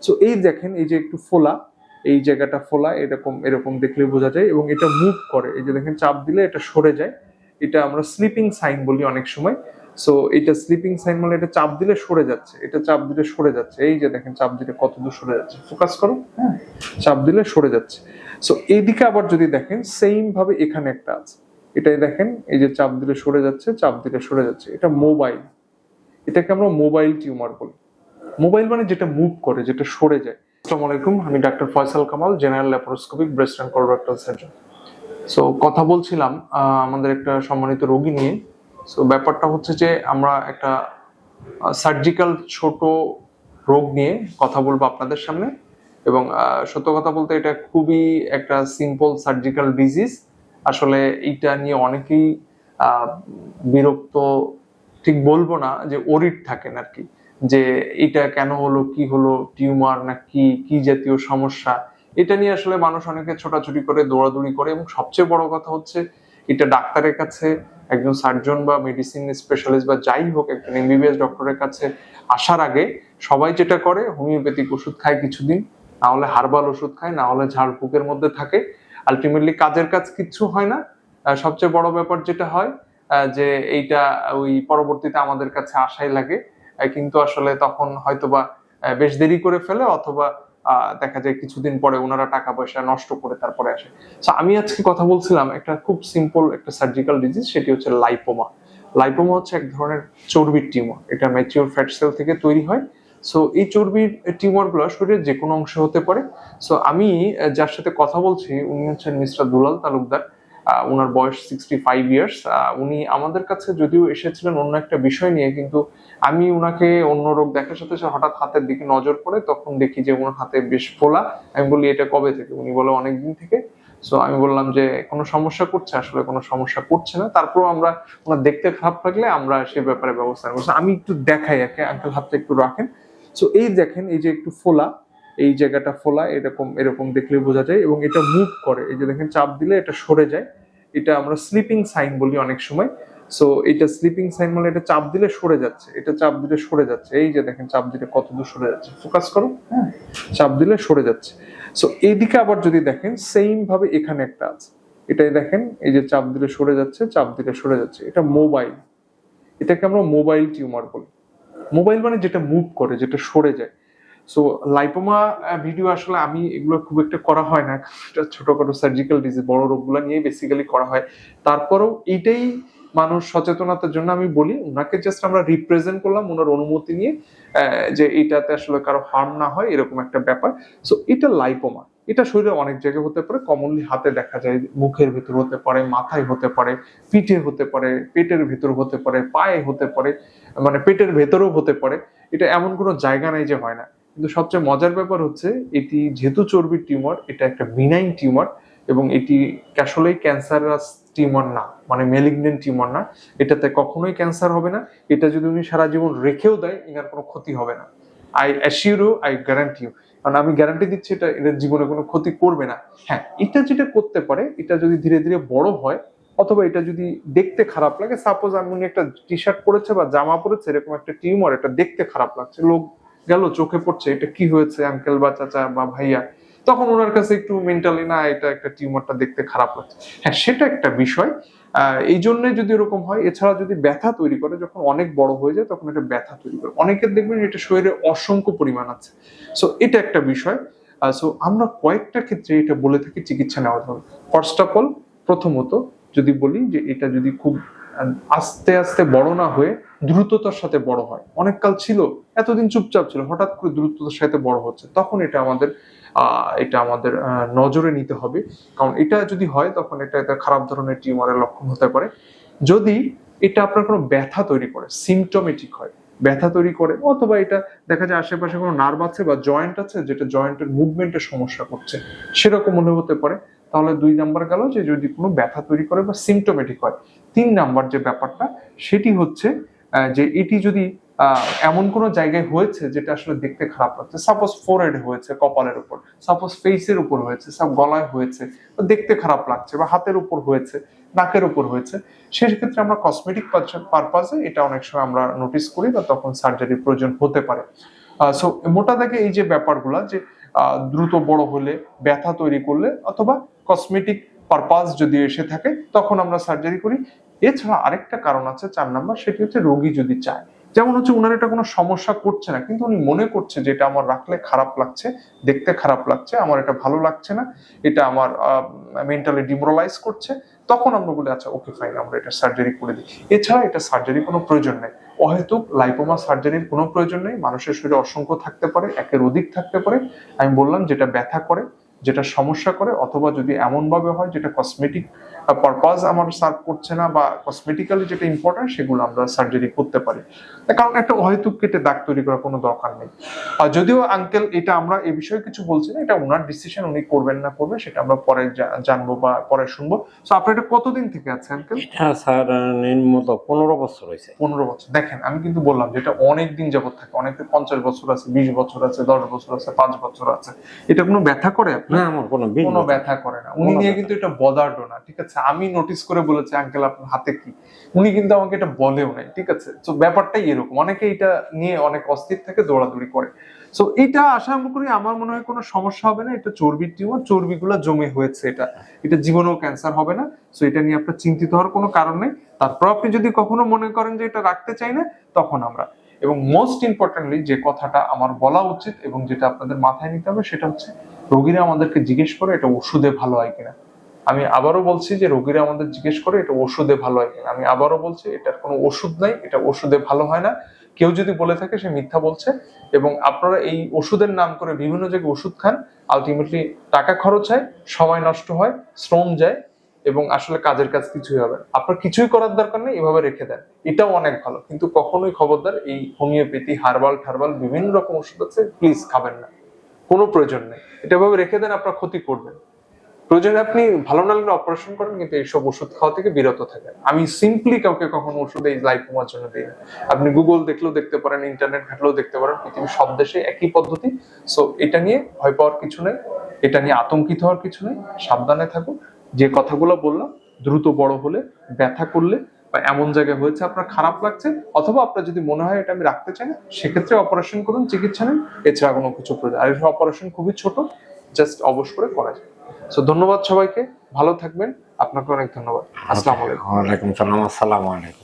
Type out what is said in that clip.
So এই দেখেন, এই যে একটু ফোলা, এই জায়গাটা ফোলা, এরকম এরকম দেখলে বোঝা যায়, এবং এটা মুভ করে, এই যে দেখেন চাপ দিলে এটা সরে যায়। এটা আমরা স্লিপিং সাইন বলি অনেক সময়। সো এটা স্লিপিং সাইন মানে এটা চাপ দিলে সরে যাচ্ছে, এটা চাপ দিলে সরে যাচ্ছে, এই যে দেখেন চাপ দিলে কত দূর সরে যাচ্ছে, ফোকাস করো, হ্যাঁ, চাপ দিলে সরে যাচ্ছে। সো এইদিকে আবার যদি দেখেন সেম ভাবে এখানে একটা আছে, এটাই দেখেন, এই যে চাপ দিলে সরে যাচ্ছে, চাপ দিলে সরে যাচ্ছে, এটা মোবাইল, এটাকে আমরা মোবাইল টিউমার বলি। মোবাইল মানে যেটা মুভ করে, যেটা সরে যায়। আসসালামু আলাইকুম, আমি doctor Faisal Kamal, general laparoscopic breast and colorectal surgeon. So কথা বলছিলাম আমাদের একটা সম্মানিত রোগী নিয়ে। সো ব্যাপারটা হচ্ছে যে আমরা একটা সার্জিক্যাল ছোট রোগ নিয়ে কথা বলবো আপনাদের সামনে, এবং সত্য কথা বলতে এটা খুবই একটা সিম্পল সার্জিক্যাল ডিজিজ। আসলে এইটা নিয়ে অনেকেই বিরক্ত, ঠিক বলবো না, যে ওরিড থাকেন আর কি, যে এটা কেন হলো, কি হলো, টিউমার না কি কি জাতীয় সমস্যা, এটা নিয়ে আসলে মানুষ অনেকে ছোটাছুটি করে, দৌড়াদৌড়ি করে। এবং সবচেয়ে বড় কথা হচ্ছে এটা ডাক্তারের কাছে, একজন সার্জন বা মেডিসিন স্পেশালিস্ট বা যাই হোক একজন এমবিবিএস ডক্টরের কাছে আসার আগে সবাই যেটা করে, হোমিওপ্যাথিক ওষুধ খায় কিছুদিন, না হলে হার্বাল ওষুধ খায়, না হলে ঝাড়ফুঁকের মধ্যে থাকে। আলটিমেটলি কাজের কাজ কিচ্ছু হয় না। সবচেয়ে বড় ব্যাপার যেটা হয় যে এইটা ওই পরবর্তীতে আমাদের কাছে আশাই লাগে, কিন্তু আসলে তখন হয়তোবা বেশ দেরি করে ফেলে, অথবা দেখা যায় কিছুদিন পরে ওনারা টাকা পয়সা নষ্ট করে তারপরে আসে। তো আমি আজকে কথা বলছিলাম একটা খুব সিম্পল একটা সার্জিক্যাল ডিজিজ, সেটি হচ্ছে লাইপোমা। লাইপোমা হচ্ছে এক ধরনের চর্বির টিউমার, এটা ম্যাচিওর ফ্যাট সেল থেকে তৈরি হয়। সো এই চর্বির টিউমার গুলো শরীরের যে কোনো অংশে হতে পারে। সো আমি যার সাথে কথা বলছি উনি হচ্ছেন মিস্টার দুলাল তালুকদার। ওনার বয়স 65 ইয়ার্স। উনি আমাদের কাছে যদিও এসেছিলেন অন্য একটা বিষয় নিয়ে, কিন্তু আমি উনাকে অন্য রোগ দেখার সাথে সাথে হঠাৎ হাতের দিকে নজর পড়ে, তখন দেখি যে ওনার হাতে বেশ ফোলা। আমি বলি এটা কবে থেকে? উনি বলে অনেকদিন থেকে। সো আমি বললাম যে কোনো সমস্যা করছে? আসলে কোনো সমস্যা করছে না, তারপর আমরা ওনার দেখতে খারাপ লাগলে আমরা সে ব্যাপারে ব্যবস্থা নেবো। আমি একটু দেখাই, আঙ্কেল হাতটা একটু রাখেন। সো এই দেখেন, এই যে একটু ফোলা, এই জায়গাটা ফোলা, এরকম এরকম দেখলে বোঝা যায়, এবং এটা মুভ করে, এই যে দেখেন চাপ দিলে এটা সরে যায়। এটা আমরা স্লিপিং সাইন বলি অনেক সময়। সো এটা স্লিপিং সাইন মানে এটা চাপ দিলে সরে যাচ্ছে, এটা চাপ দিলে সরে যাচ্ছে, এই যে দেখেন চাপ দিলে কত দূর সরে যাচ্ছে, ফোকাস করো, হ্যাঁ, চাপ দিলে সরে যাচ্ছে। সো এইদিকে আবার যদি দেখেন সেম ভাবে এখানে একটা আছে, এটাই দেখেন, এই যে চাপ দিলে সরে যাচ্ছে, চাপ দিলে সরে যাচ্ছে, এটা মোবাইল, এটাকে আমরা মোবাইল টিউমার বলি। মোবাইল মানে যেটা মুভ করে, যেটা সরে যায়। সো লাইপোমা ভিডিও আসলে আমি এগুলো খুব একটা করা হয় না, এটা ছোটখাটো সার্জিক্যাল ডিজিজ, বড় রোগগুলো নিয়ে বেসিক্যালি করা হয়। তারপরেও এইটাই মানুষ সচেতনতার জন্য আমি বলি, ওনাকে জাস্ট আমরা রিপ্রেজেন্ট করলাম ওনার অনুমতি নিয়ে, যে এইটাতে আসলে কারো হার্ম না হয়, এরকম একটা ব্যাপার। সো এটা লাইপোমা, এটা শরীরে অনেক জায়গায় হতে পারে, কমনলি হাতে দেখা যায়, মুখের ভিতর হতে পারে, মাথায় হতে পারে, পিঠে হতে পারে, পেটের ভিতর হতে পারে, পায়ে হতে পারে, মানে পেটের ভেতরেও হতে পারে। এটা এমন কোনো জায়গা নাই যে হয় না। কিন্তু সবচেয়ে মজার ব্যাপার হচ্ছে এটি যেহেতু চর্বির টিউমার, এটা একটা বিনাইন টিউমার, এবং এটি আসলেই ক্যান্সারাস টিউমার না, মানে মেলিগনেন্ট টিউমার না। এটাতে কখনোই ক্যান্সার হবে না। এটা যদি উনি সারা জীবন রেখেও দেয়, এনার কোনো ক্ষতি হবে না। I assure you, I guarantee you, কারণ আমি গ্যারান্টি দিচ্ছি এটা এদের জীবনে কোনো ক্ষতি করবে না। হ্যাঁ, এটা যেটা করতে পারে, এটা যদি ধীরে ধীরে বড় হয়, অথবা এটা যদি দেখতে খারাপ লাগে, সাপোজ আমি উনি একটা টি শার্ট পরেছে বা জামা পরেছে, এরকম একটা টিউমার, এটা দেখতে খারাপ লাগছে, লোক গেল চোখে পড়ছে, এটা কি হয়েছে আঙ্কেল বা চাচা বা ভাইয়া, তখন ওনার কাছে একটু মেন্টালি না, এটা একটা টিউমারটা দেখতে খারাপ লাগছে, হ্যাঁ, সেটা একটা বিষয়। এই জন্য যদি এরকম হয়। এছাড়া যদি ব্যথা তৈরি করে, যখন অনেক বড় হয়ে যায় তখন এটা ব্যথা তৈরি করে, অনেকের দেখবেন এটা শরীরে অসংখ্য পরিমাণ আছে। সো এটা একটা বিষয়। সো আমরা কয়েকটা ক্ষেত্রে এটা বলে থাকি চিকিৎসা নেওয়ার জন্য। ফার্স্ট অফ অল, প্রথমত যদি বলি যে এটা যদি খুব আস্তে আস্তে বড় না হয়ে দ্রুততার সাথে বড় হয়, অনেক কাল ছিল, এতদিন চুপচাপ ছিল, হঠাৎ করে দ্রুততার সাথে বড় হচ্ছে, তখন এটা আমাদের নজরে নিতে হবে। কারণ এটা যদি হয় তখন এটা খারাপ ধরনের টিউমারের লক্ষণ হতে পারে। যদি এটা আপনার কোনো ব্যথা তৈরি করে, সিমটোমেটিক হয়, ব্যথা তৈরি করে, অথবা এটা দেখা যায় আশেপাশে কোনো নার্ভ আছে বা জয়েন্ট আছে যেটা জয়েন্টের মুভমেন্টের সমস্যা করছে, সেরকম মনে হতে পারে, তাহলে 2 নাম্বার গেল যে যদি কোনো ব্যথা তৈরি করে বা সিমটোমেটিক হয়। 3 নাম্বার যে ব্যাপারটা, সেটি হচ্ছে যে এটি যদি এমন কোনো জায়গায় হয়েছে যেটা আসলে দেখতে খারাপ লাগছে, সাপোজ ফোরহেডে হয়েছে, কপালের উপর, সাপোজ ফেসের উপর হয়েছে, সব গলায় হয়েছে, দেখতে খারাপ লাগছে, বা হাতের উপর হয়েছে, নাকের উপর হয়েছে, সেক্ষেত্রে আমরা কসমেটিক পারপাসে এটা অনেক সময় আমরা নোটিস করি, বা তখন সার্জারির প্রয়োজন হতে পারে। সো মোটা দাগে এই যে ব্যাপারগুলা যে দ্রুত বড় হলে, ব্যথা তৈরি করলে, অথবা কসমেটিক পারপাস যদি এসে থাকে তখন আমরা সার্জারি করি। এছাড়া আরেকটা কারণ আছে 4 নাম্বার, সেটি হচ্ছে রোগী যদি চায়। যেমন হচ্ছে উনার এটা কোনো সমস্যা করছে না, কিন্তু উনি মনে করছে যে এটা আমার রাখলে খারাপ লাগছে, দেখতে খারাপ লাগছে, আমার এটা ভালো লাগছে না, এটা আমার মেন্টালি ডিমোরালাইজ করছে, তখন আমরা বলি আচ্ছা ওকে ফাইন, আমরা এটা সার্জারি করে দিই। এছাড়া এটা সার্জারি কোনো প্রয়োজন নেই। অহেতুক লাইপোমা সার্জারির কোনো প্রয়োজন নেই। মানুষের শরীরে অসংখ্য থাকতে পারে, একের অধিক থাকতে পারে। আমি বললাম যেটা ব্যথা করে, যেটা সমস্যা করে, অথবা যদি এমন ভাবে হয় যেটা কসমেটিক পারপাস আমার সার্ভ করছে না বা কসমেটিক্যালি যেটা ইম্পর্টেন্ট, সেগুলো আমরা সার্জারি করতে পারি। কারণ একটা অহেতুক কেটে দাগ তৈরি করার কোনো দরকার নেই। যদিও আঙ্কেল এটা আমরা এই বিষয়ে কিছু বলছি না, এটা ওনার ডিসিশন, উনি করবেন না করবে সেটা আমরা পরে জানবো বা পরে শুনবো। তো আপনার এটা কতদিন থেকে আছে আঙ্কেল? হ্যাঁ স্যার, নিম্নত 15 বছর হয়েছে। 15 বছর। দেখেন আমি কিন্তু বললাম যেটা অনেক দিন যাবত থাকে, অনেকে 50 বছর আছে, 20 বছর আছে, 10 বছর আছে, 5 বছর আছে। এটা কোনো ব্যথা করে আপনার? না, আমার কোনো ব্যথা করে না। উনি নিয়ে কিন্তু এটা বদার্ড না, ঠিক আছে? আমি নোটিস করে বলেছি আঙ্কেল আপনার হাতে কি, উনি কিন্তু আমাকে এটা বলেও নাই, ঠিক আছে? তো ব্যাপারটাই এরকম, অনেকে এটা নিয়ে অনেক অস্থির থেকে দৌড়াদৌড়ি করে। সো এটা আশা করি আমার মনে হয় কোনো সমস্যা হবে না। এটা চর্বির টিউমার, চর্বিগুলো জমে হয়েছে, এটা জীবনেও ক্যান্সার হবে না। সো এটা নিয়ে আপনার চিন্তিত হওয়ার কোনো কারণ নেই। তারপর আপনি যদি কখনো মনে করেন যে এটা রাখতে চাই না, তখন আমরা, এবং মোস্ট ইম্পর্টেন্টলি যে কথাটা আমার বলা উচিত এবং যেটা আপনাদের মাথায় নিতে হবে, সেটা হচ্ছে রোগীরা আমাদেরকে জিজ্ঞেস করে এটা ওষুধে ভালো হয় কিনা। আমি আবারও বলছি যে রোগীরা আমাদের জিজ্ঞেস করে এটা ওষুধে ভালো হয় কিনা। আমি আবারও বলছি এটার কোনো ওষুধ নাই, এটা ওষুধে ভালো হয় না। কেউ যদি বলে থাকে সে মিথ্যা বলছে। এবং আপনারা এই ওষুধের নাম করে বিভিন্ন জায়গায় ওষুধ খান, আলটিমেটলি টাকা খরচ হয়, সময় নষ্ট হয়, শ্রম যায়, এবং আসলে কাজের কাজ কিছুই হবে না। আপনার কিছুই করার দরকার নেই, এভাবে রেখে দেন, এটাও অনেক ভালো। কিন্তু কখনোই খবরদার এই হোমিওপ্যাথি, হার্বাল ঠারবাল বিভিন্ন রকম ওষুধ আছে, প্লিজ খাবেন না, কোনো প্রয়োজন নেই। এটা ভাবে রেখে দেন, আপনার ক্ষতি করবেন। প্রয়োজনে আপনি ভালো না লাগলে অপারেশন করেন, কিন্তু এইসব ওষুধ খাওয়া থেকে বিরত থাকেন। আমি সিম্পলি কাউকে কখনো ওষুধ এই লাইপোমার জন্য দিই না। আপনি গুগল দেখলেও দেখতে পারেন, ইন্টারনেট ঘাটলেও দেখতে পারেন, পৃথিবীর সব দেশে একই পদ্ধতি। সো এটা নিয়ে ভয় পাওয়ার কিছু নেই, এটা নিয়ে আতঙ্কিত হওয়ার কিছু নেই। সাবধানে থাকুন। যে কথাগুলো বললাম, দ্রুত বড় হলে, ব্যথা করলে, বা এমন জায়গায় হয়েছে আপনার খারাপ লাগছে, অথবা আপনার যদি মনে হয় এটা আমি রাখতে চাই না, সেক্ষেত্রে অপারেশন করুন, চিকিৎসা নিন। এছাড়া কোনো কিছু প্রয়োজন, আর এই অপারেশন খুবই ছোট, জাস্ট অবশ করে করা যায়। সো ধন্যবাদ সবাইকে, ভালো থাকবেন। আপনাকে অনেক ধন্যবাদ। আসসালামু আলাইকুম। ওয়ালাইকুম সালাম, আসসালামু আলাইকুম।